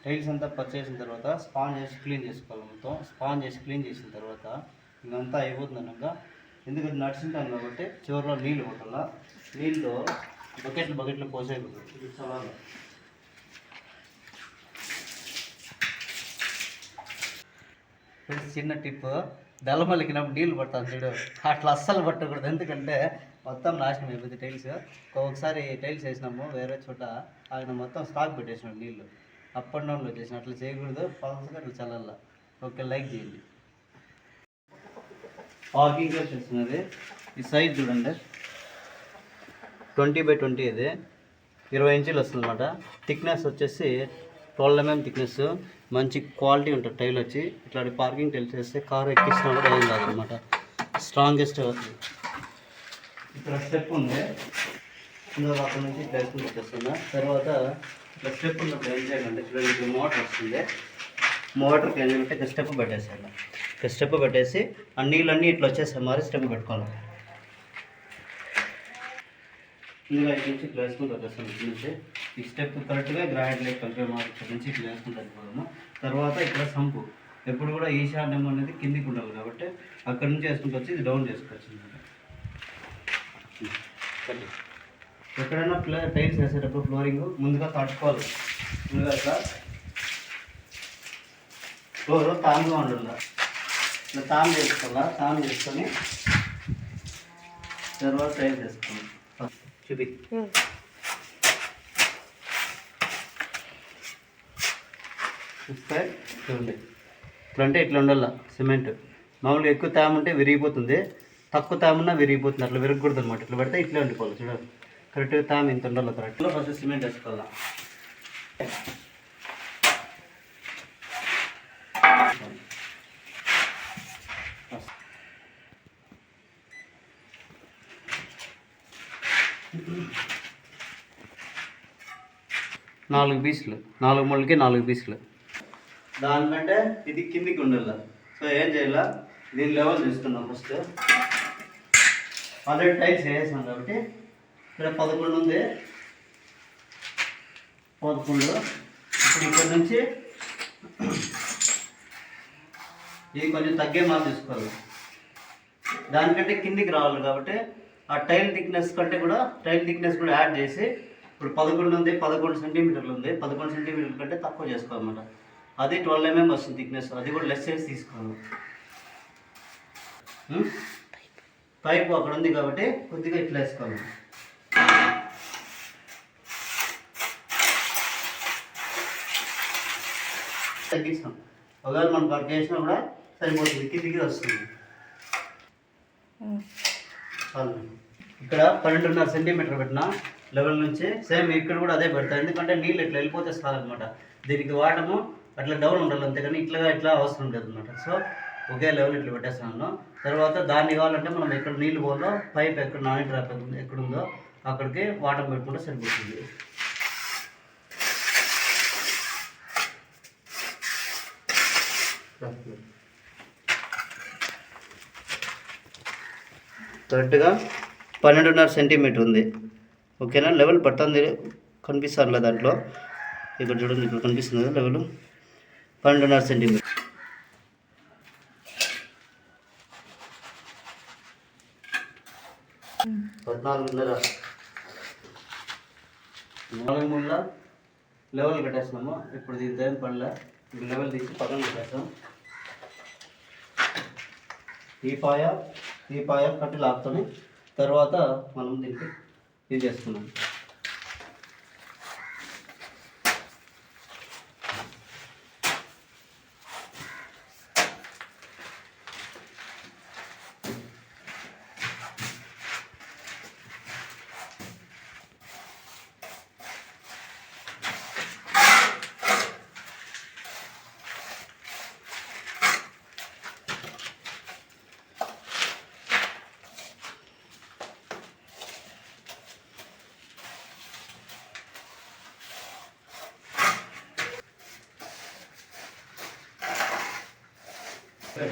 Tiles అంతా purchase చేసిన తర్వాత స్పాంజ్ చేసి క్లీన్ చేసుకోవాలి. మొత్తం స్పాంజ్ చేసి క్లీన్ చేసిన తర్వాత ఇంకంతా అయిపోతుంది అనగా, ఎందుకంటే నడిచింటాం కాబట్టి చివరిలో నీళ్ళు కొట్టాల. నీళ్ళు బకెట్లు పోసేయకూడదు. ఇది చాలా చిన్న టిప్, దళమలికినప్పుడు నీళ్ళు పడతాను చూడు, అట్లా అస్సలు పట్టకూడదు. ఎందుకంటే మొత్తం నాశనం అయిపోతుంది టైల్స్. ఒకసారి టైల్స్ వేసినాము వేరే చోట, ఆయన మొత్తం స్టాక్ పెట్టేసినాడు నీళ్ళు, అప్ అండ్ డౌన్లో వచ్చేసిన. అట్లా చేయకూడదు, పల్సగా అట్లా చల్లల్లా. ఓకే, లైక్ చేయండి. పార్కింగ్ చేస్తున్నది ఈ సైజ్ చూడండి, 20x20 ఇది 20 ఇంచులు వస్తుంది అనమాట. థిక్నెస్ వచ్చేసి 12 mm థిక్నెస్. మంచి క్వాలిటీ ఉంటుంది టైల్ వచ్చి. ఇట్లాంటి పార్కింగ్ టైల్స్ వేస్తే కారు ఎక్కించినా కూడా ఏం కాదనమాట, స్ట్రాంగెస్ట్ అవుతుంది. ఇక్కడ స్టెప్ ఉంది, ఇందులో అక్కడ నుంచి ఇట్లా వేసుకుని వచ్చేస్తున్నా. తర్వాత ఇట్లా స్టెప్ ఉన్నప్పుడు ఏం చేయాలంటే, ఇక్కడ మోటార్ వస్తుంది, మోటార్కి ఏం చేయాలంటే ఇక్కడ స్టెప్ పెట్టేసాను. ఇక్కడ స్టెప్ పెట్టేసి ఆ నీళ్ళన్నీ ఇట్లా వచ్చేసాయి, మరి స్టెప్ పెట్టుకోవాలి. ఇందులో ఇటు నుంచి ఇట్లా వేసుకుంటూ వచ్చేస్తాం. ఇటు నుంచి ఈ స్టెప్ కరెక్ట్గా గ్రానైట్ లైక్ కలిపే మాట ఇక్కడి నుంచి ఇట్లా వేసుకుంటూ వెళ్ళిపోదాము. తర్వాత ఇక్కడ సంపు ఎప్పుడు కూడా ఈశాన్యం అనేది కిందికి ఉండాలి కాబట్టి అక్కడి నుంచి వేసుకుంటూ వచ్చి ఇది డౌన్ చేసుకోవచ్చు అనమాట. ఎక్కడైనా టైల్స్ వేసేటప్పుడు ఫ్లోరింగ్ ముందుగా తట్టుకోవాలి. ముందుగా ఇట్లా ఫ్లోర్ తానుగా ఉండాలి. ఇట్లా తాను చేసుకోవాలా, తాను చేసుకొని తర్వాత టైల్స్ వేసుకోవాలి. చూపి చూడండి, ఇట్లా అంటే ఇట్లా ఉండాల. సిమెంట్ మామూలుగా ఎక్కువ తేమ ఉంటే విరిగిపోతుంది, తక్కువ తేమ ఉన్నా విరిగిపోతుంది. అట్లా విరగకూడదు అనమాట. ఇట్లా పెడితే ఇట్లా ఉండిపోవాలి. చూడండి, కరెక్ట్గా తేమ ఇంత ఉండాలి. కరెక్ట్గా ఫస్ట్ సిమెంట్ వేసుకోవాలా. నాలుగు పీసులు, 4 ముళ్ళకి 4 పీసులు. దానికంటే ఇది కిందికి ఉండాల. సో ఏం చేయాలా, దీని లెవెల్ తీసుకున్నాం. ఫస్ట్ ఆల్రెడీ టైల్స్ వేసాం కాబట్టి ఇక్కడ 11 ఉంది, 11. ఇప్పుడు ఇక్కడ నుంచి ఇది కొంచెం తగ్గే మార్పు తీసుకోవాలి. దానికంటే కిందికి రావాలి కాబట్టి ఆ టైల్ థిక్నెస్ కంటే కూడా టైల్ థిక్నెస్ కూడా యాడ్ చేసి, ఇప్పుడు 11 ఉంది, 11 సెంటీమీటర్లు ఉంది, 11 సెంటీమీటర్ల కంటే తక్కువ చేసుకోవాలన్నమాట. అది 12 mm వస్తుంది థిక్నెస్, అది కూడా లెస్ చేసి తీసుకోవాలి. పైపు అక్కడ ఉంది కాబట్టి కొద్దిగా ఇట్లా వేసుకోవాలి. తగ్గిస్తాం, ఒకవేళ మనం కట్ చేసినా కూడా సరిపోతుంది, కిందికి వస్తుంది. ఇక్కడ 12.5 సెంటీమీటర్ పెట్టిన లెవెల్ నుంచి సేమ్ ఇక్కడ కూడా అదే పెడతాం. ఎందుకంటే నీళ్ళు ఇట్లా వెళ్ళిపోతే చాలన్నమాట. దీనికి వాటము అట్లా డౌన్ ఉండాలి, అంతేగాని ఇట్లా అవసరం లేదు అనమాట. సో ఒకే లెవెల్ ఇట్లా పెట్టేస్తాను. తర్వాత దాన్ని కావాలంటే మనం ఎక్కడ నీళ్ళు పోలో పైప్ ఎక్కడ నాని ట్రాప్ ఎక్కడుందో అక్కడికి వాటర్ పెట్టుకుంటే సరిపోతుంది. కరెక్ట్గా 12.5 సెంటీమీటర్ ఉంది. ఓకేనా, లెవెల్ పడుతుంది, కనిపిస్తుంది దాంట్లో. ఇక్కడ చూడండి, ఇక్కడ కనిపిస్తుంది కదా లెవెల్ 12.5 సెంటీమీటర్. నాలుగు మూల లెవెల్ కట్టేస్తున్నాము. ఇప్పుడు దీంతో ఏం పడలే, ఇప్పుడు లెవెల్ తీసి పక్కన పెట్టేస్తాం. ఈ పాయ కట్టి లాక్కొని తర్వాత మనం దీనికి ఇది చేసుకున్నాం.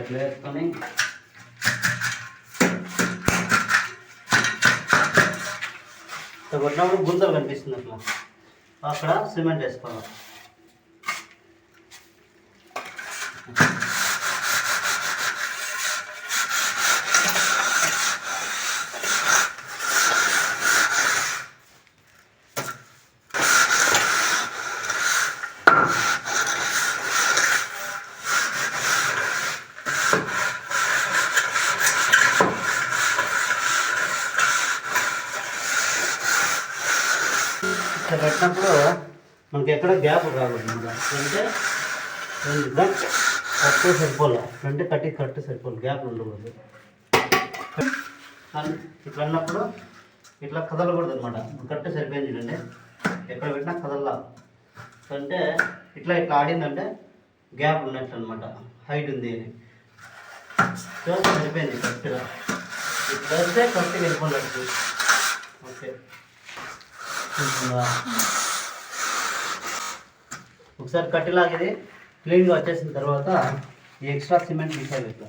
ఇట్లా వేసుకొని కొట్టినప్పుడు గుంతలు కనిపిస్తుంది. అట్లా అక్కడ సిమెంట్ వేసుకోవాలి. కట్టినప్పుడు మనకి ఎక్కడ గ్యాప్ రాకూడదు అంటే కట్టు సరిపోలే అంటే కట్టు సరిపోలేదు, గ్యాప్ ఉండకూడదు. ఇట్లా అన్నప్పుడు ఇట్లా కదలకూడదు అనమాట. కట్టు సరిపోయింది చూడండి, ఎక్కడ పెట్టినా కదల్లా. అంటే ఇట్లా ఆడిందంటే గ్యాప్ ఉన్నట్లు అనమాట, హైట్ ఉంది అని. సో సరిపోయింది కరెక్ట్గా. ఇట్లా వస్తే కరెక్ట్గా వెళ్ళిపోయినట్టు. ఓకే, ఒకసారి కట్టిలాగేది క్లీన్గా వచ్చేసిన తర్వాత ఈ ఎక్స్ట్రా సిమెంట్ తీసేది. ఇట్లా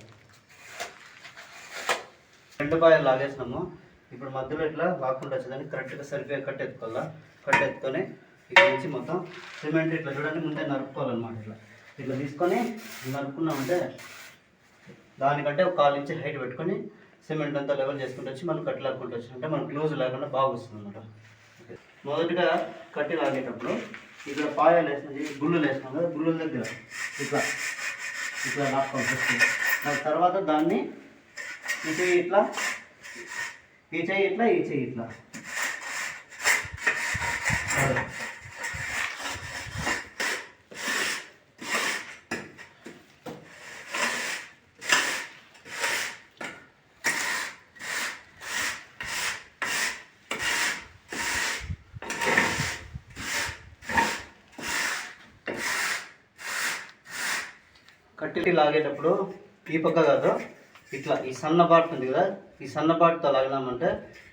2 పాయలు లాగేసినాము. ఇప్పుడు మధ్యలో ఇట్లా లాక్కుండా వచ్చేదాన్ని కరెక్ట్గా సరిపోయే కట్టెత్తుకొని ఇక్కడ నుంచి మొత్తం సిమెంట్ ఇట్లా చూడండి ముందే నరుక్కోవాలన్నమాట. ఇట్లా తీసుకొని నరుక్కున్నామంటే దానికంటే ఒక 1/4 ఇంచ్ హైట్ పెట్టుకొని సిమెంట్ అంతా లెవెల్ చేసుకుంటూ వచ్చి మనం కట్టి లాక్కుంటూ వచ్చి అంటే మనకు క్లోజ్ లేకుండా బాగా వస్తుంది అనమాట. మొదటిగా కట్టి లాగేటప్పుడు ఇక్కడ పాయాలు వేసినది, గుళ్ళు వేసినాం కదా, గుళ్ళ దగ్గర ఇట్లా లాక్కోవాలి వస్తుంది. దాని తర్వాత దాన్ని ఈ చెయ్యి ఇట్లా, ఈ చెయ్యి ఇట్లా, ఈ చెయ్యి ఇట్లా కట్టి లాగేటప్పుడు ఈ పక్క కాదు, ఇట్లా ఈ సన్న పార్ట్ ఉంది కదా, ఈ సన్న పార్ట్తో లాగినామంటే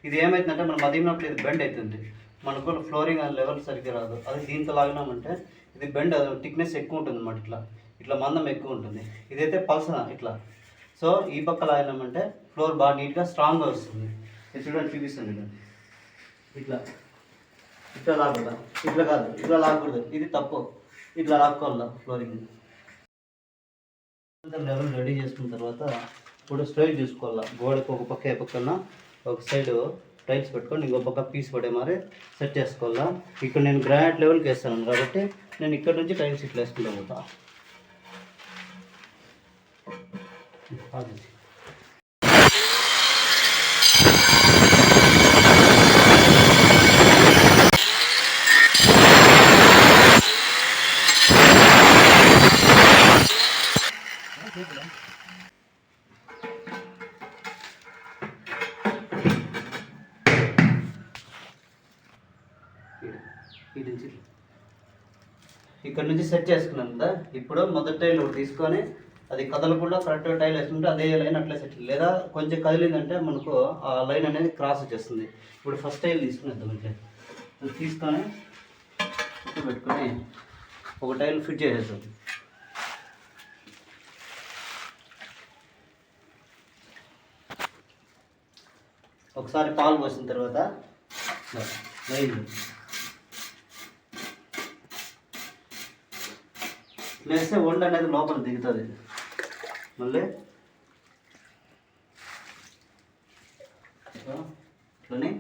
ఇది ఏమవుతుందంటే మనం మదిగినప్పుడు ఇది బెండ్ అవుతుంది, మనకు ఫ్లోరింగ్ అది లెవెల్ సరిగ్గా రాదు. అది దీంతో లాగినామంటే ఇది బెండ్, అది థిక్నెస్ ఎక్కువ ఉంటుంది అన్నమాట. ఇట్లా మందం ఎక్కువ ఉంటుంది. ఇదైతే పల్సన ఇట్లా. సో ఈ పక్క లాగినామంటే ఫ్లోర్ బాగా నీట్గా స్ట్రాంగ్గా వస్తుంది. ఇది చూడండి, చూపిస్తుంది. ఇట్లా లాగకూడదు, ఇట్లా కాదు, ఇట్లా లాగకూడదు, ఇది తప్పు. ఇట్లా లాక్కోవాలా ఫ్లోరింగ్. లెవెల్ రెడీ చేసుకున్న తర్వాత ఇప్పుడు స్ట్రైట్ చూసుకోవాలా. గోడకు ఒక పక్క ఏ పక్కన ఒక సైడ్ టైల్స్ పెట్టుకొని ఇంకో పక్క పీస్ పడే మరి సెట్ చేసుకోవాలా. ఇక్కడ నేను గ్రానైట్ లెవెల్కి వేస్తాను కాబట్టి నేను ఇక్కడ నుంచి టైల్స్ ఇట్లా వేసుకుంటూ పోతా. ఇక్కడ నుంచి సెట్ చేసుకున్నాం కదా. ఇప్పుడు మొదటి టైల్ ఒకటి తీసుకొని అది కదలకుండా కరెక్ట్గా టైల్ వేసుకుంటే అదే లైన్ అట్లా సెట్, లేదా కొంచెం కదిలిందంటే మనకు ఆ లైన్ అనేది క్రాస్ వచ్చేస్తుంది. ఇప్పుడు ఫస్ట్ టైల్ తీసుకునేద్దాం. ఇట్లా తీసుకొని పెట్టుకొని ఒక టైల్ ఫిట్ చేసేద్దాం. ఒకసారి పాలు పోసిన తర్వాత లైన్ వేస్తే వండ అనేది లోపల దిగుతుంది. మళ్ళీ ఇట్లని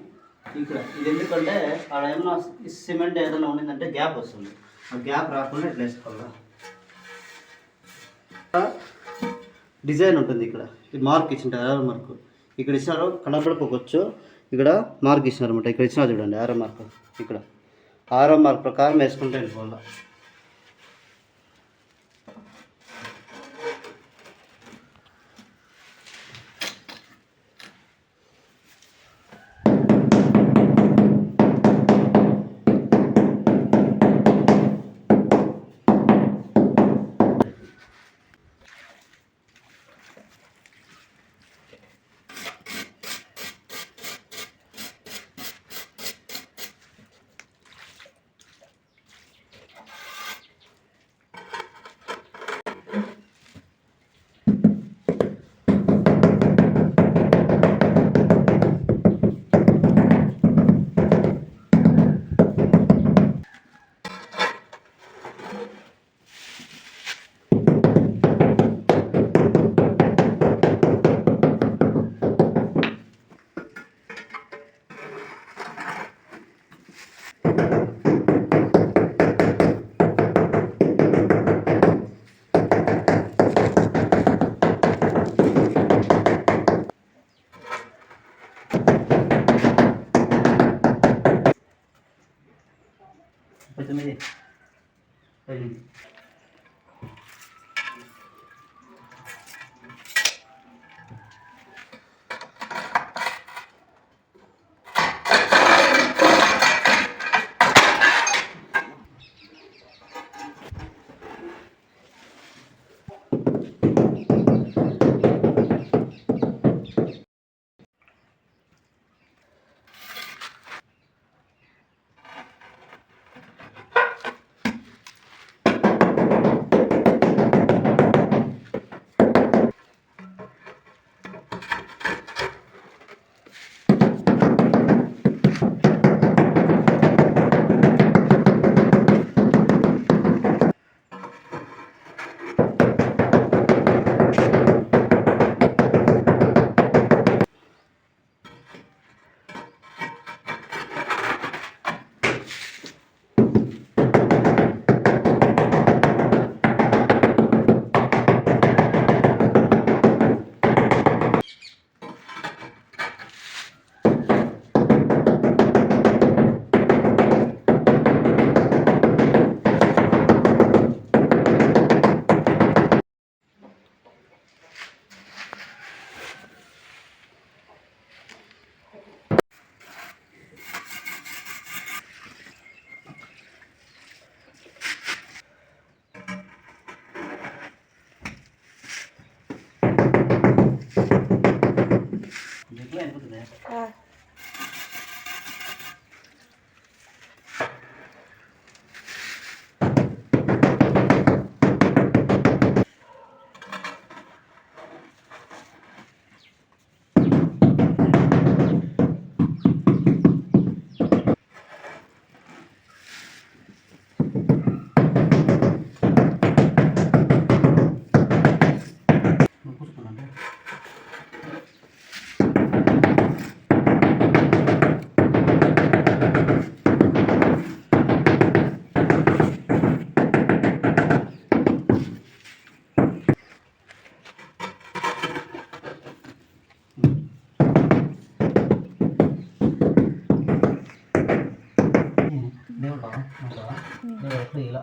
ఇక్కడ ఇది ఎందుకంటే ఆడ ఏమన్నా సిమెంట్ ఏదైనా ఉండిందంటే గ్యాప్ వస్తుంది. ఆ గ్యాప్ రాకుండా ఇట్లా వేసుకోవాలి. డిజైన్ ఉంటుంది ఇక్కడ, ఇది మార్క్ ఇచ్చింటారు, ఆరో మార్క్ ఇక్కడ ఇచ్చినారు, కనపడకపోవచ్చు. ఇక్కడ మార్క్ ఇచ్చినారు అనమాట. ఇక్కడ ఇచ్చినా చూడండి ఆరో మార్క్. ఇక్కడ ఆరో మార్క్ ప్రకారం వేసుకుంటే వెళ్ళిపోవాలి. పైన ఇలా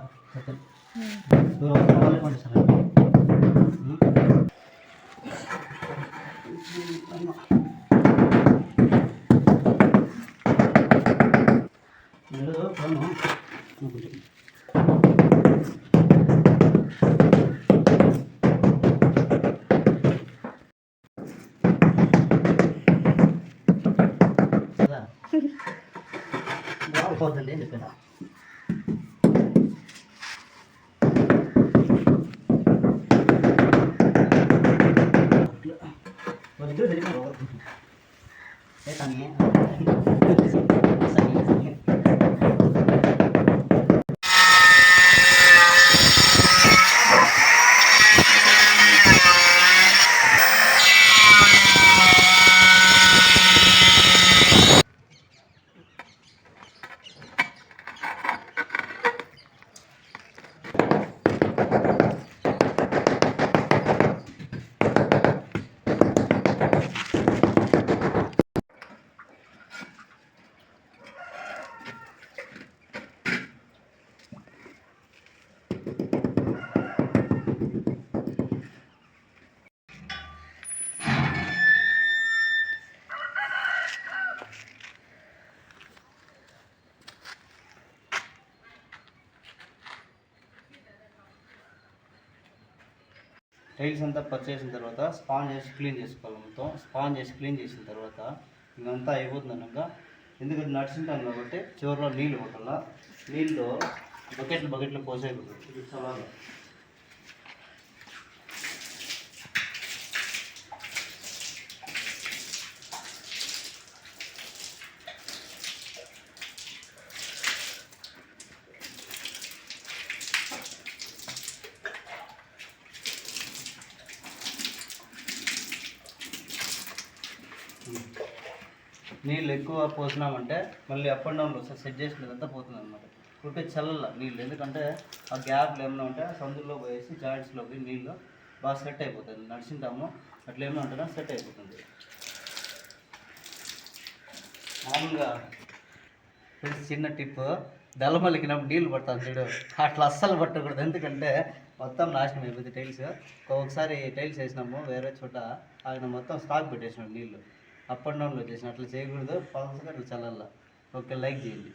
బాగుపోతుంది అని చెప్పిన itu dari mana? Saya tanya. Tiles అంతా పర్చేస్ చేసిన తర్వాత స్పాంజ్ చేసి క్లీన్ చేసుకోవాలి. మొత్తం స్పాంజ్ చేసి క్లీన్ చేసిన తర్వాత ఇంకంతా అయిపోతుంది అనగా, ఎందుకంటే నడిచింటాం కాబట్టి చివరిలో నీళ్ళు కొట్టాల. నీళ్ళు బకెట్లు పోసేయకూడదు. చాలా నీళ్ళు ఎక్కువ పోసినామంటే మళ్ళీ అప్ అండ్ డౌన్లో ఒకసారి సెట్ చేసినదంతా పోతుంది అనమాట. కుట్టే చల్ల నీళ్ళు, ఎందుకంటే ఆ గ్యాప్లు ఏమైనా ఉంటే సందుల్లో పోయేసి జాయింట్స్లోకి నీళ్ళు బాగా సెట్ అయిపోతుంది. నడిచింటాము అట్లా ఏమైనా ఉంటుందా సెట్ అయిపోతుంది. మామూలుగా చిన్న టిప్, బెల్లమల్లికినప్పుడు నీళ్ళు పడతాను చూడు, అట్లా అస్సలు పట్టకూడదు. ఎందుకంటే మొత్తం నాశనం అయిపోతుంది టైల్స్. ఒకసారి టైల్స్ వేసినాము వేరే చోట, ఆయన మొత్తం స్టాక్ పెట్టేసినాడు నీళ్ళు, అప్ అండ్ డౌన్లో చేసిన. అట్లా చేయకూడదు, పల్సగా చల్లల్లా. ఓకే, లైక్ చేయండి.